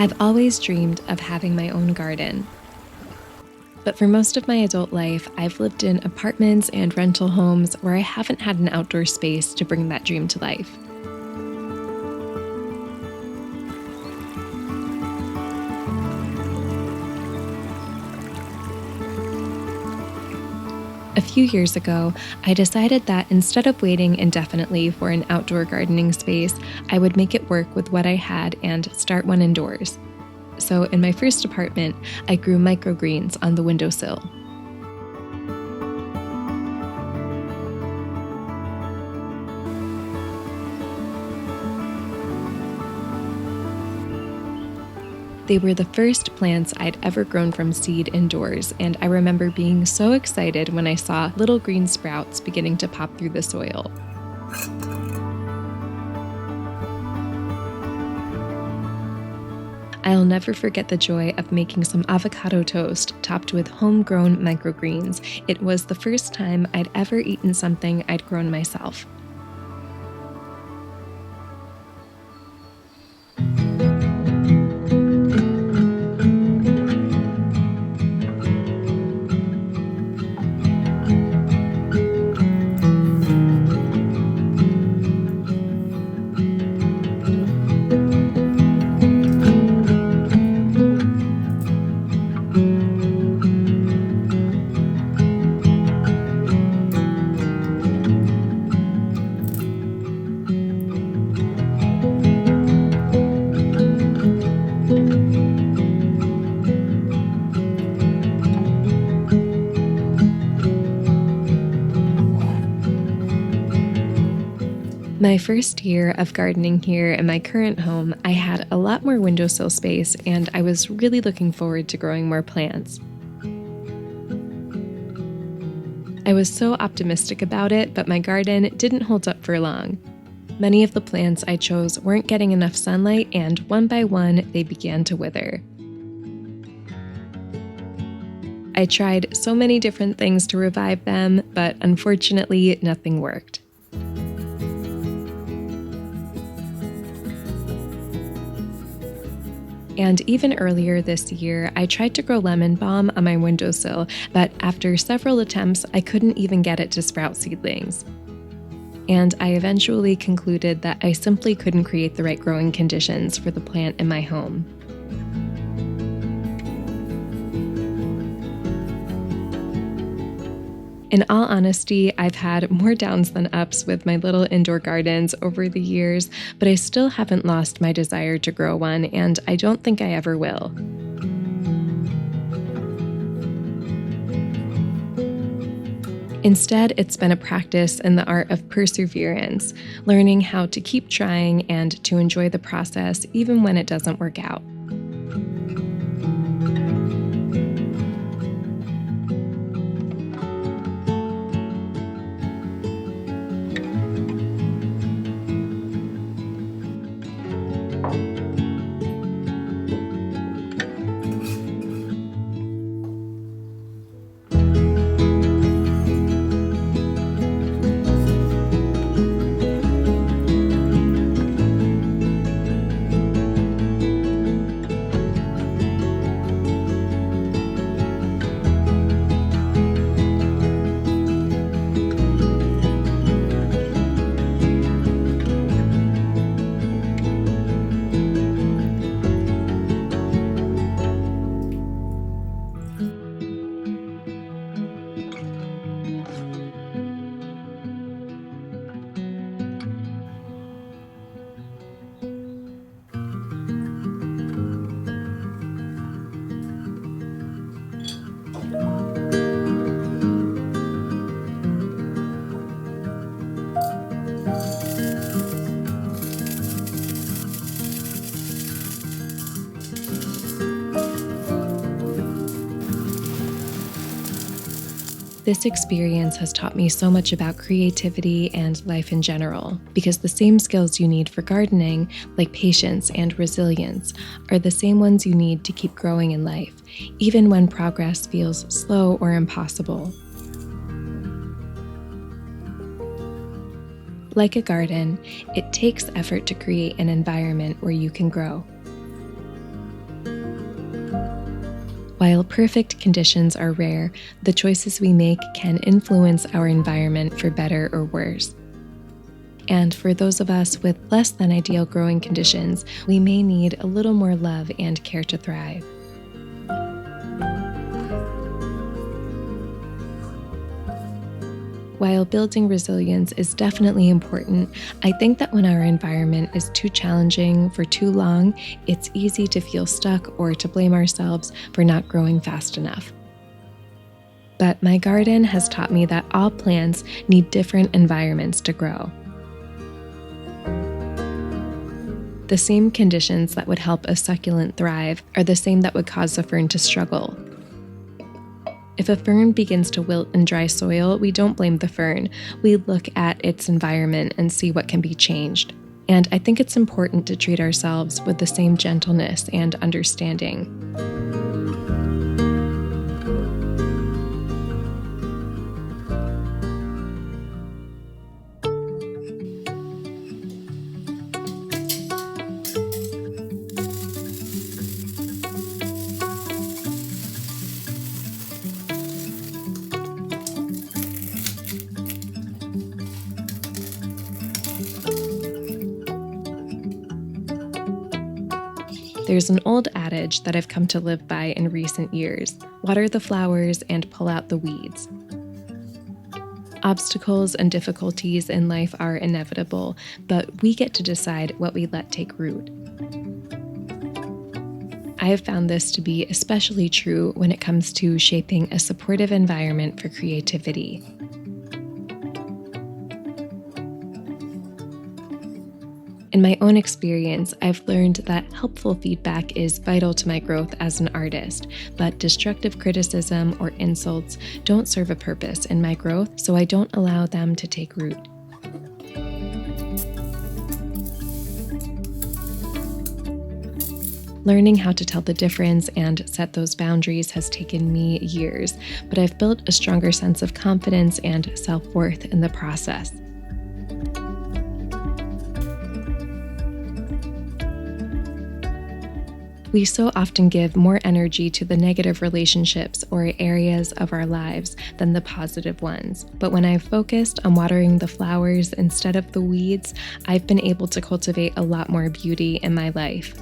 I've always dreamed of having my own garden. But for most of my adult life, I've lived in apartments and rental homes where I haven't had an outdoor space to bring that dream to life. A few years ago, I decided that instead of waiting indefinitely for an outdoor gardening space, I would make it work with what I had and start one indoors. So in my first apartment, I grew microgreens on the windowsill. They were the first plants I'd ever grown from seed indoors, and I remember being so excited when I saw little green sprouts beginning to pop through the soil. I'll never forget the joy of making some avocado toast topped with homegrown microgreens. It was the first time I'd ever eaten something I'd grown myself. My first year of gardening here in my current home, I had a lot more windowsill space, and I was really looking forward to growing more plants. I was so optimistic about it, but my garden didn't hold up for long. Many of the plants I chose weren't getting enough sunlight, and one by one, they began to wither. I tried so many different things to revive them, but unfortunately, nothing worked. And even earlier this year, I tried to grow lemon balm on my windowsill, but after several attempts, I couldn't even get it to sprout seedlings. And I eventually concluded that I simply couldn't create the right growing conditions for the plant in my home. In all honesty, I've had more downs than ups with my little indoor gardens over the years, but I still haven't lost my desire to grow one, and I don't think I ever will. Instead, it's been a practice in the art of perseverance, learning how to keep trying and to enjoy the process even when it doesn't work out. This experience has taught me so much about creativity and life in general, because the same skills you need for gardening, like patience and resilience, are the same ones you need to keep growing in life, even when progress feels slow or impossible. Like a garden, it takes effort to create an environment where you can grow. While perfect conditions are rare, the choices we make can influence our environment for better or worse. And for those of us with less than ideal growing conditions, we may need a little more love and care to thrive. While building resilience is definitely important, I think that when our environment is too challenging for too long, it's easy to feel stuck or to blame ourselves for not growing fast enough. But my garden has taught me that all plants need different environments to grow. The same conditions that would help a succulent thrive are the same that would cause a fern to struggle. If a fern begins to wilt in dry soil, we don't blame the fern. We look at its environment and see what can be changed. And I think it's important to treat ourselves with the same gentleness and understanding. There's an old adage that I've come to live by in recent years: water the flowers and pull out the weeds. Obstacles and difficulties in life are inevitable, but we get to decide what we let take root. I have found this to be especially true when it comes to shaping a supportive environment for creativity. In my own experience, I've learned that helpful feedback is vital to my growth as an artist, but destructive criticism or insults don't serve a purpose in my growth, so I don't allow them to take root. Learning how to tell the difference and set those boundaries has taken me years, but I've built a stronger sense of confidence and self-worth in the process. We so often give more energy to the negative relationships or areas of our lives than the positive ones. But when I've focused on watering the flowers instead of the weeds, I've been able to cultivate a lot more beauty in my life.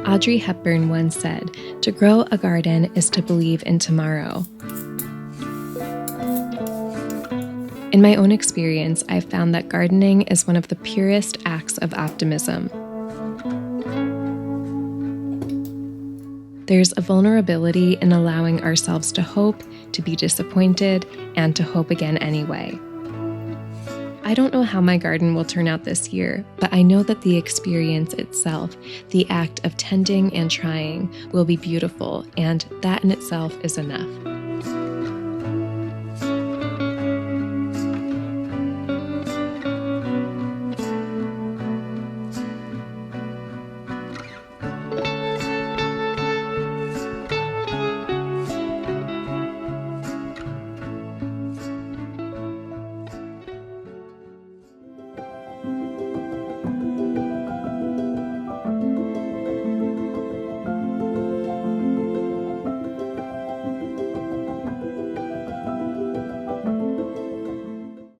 Audrey Hepburn once said, "To grow a garden is to believe in tomorrow." In my own experience, I've found that gardening is one of the purest acts of optimism. There's a vulnerability in allowing ourselves to hope, to be disappointed, and to hope again anyway. I don't know how my garden will turn out this year, but I know that the experience itself, the act of tending and trying, will be beautiful, and that in itself is enough.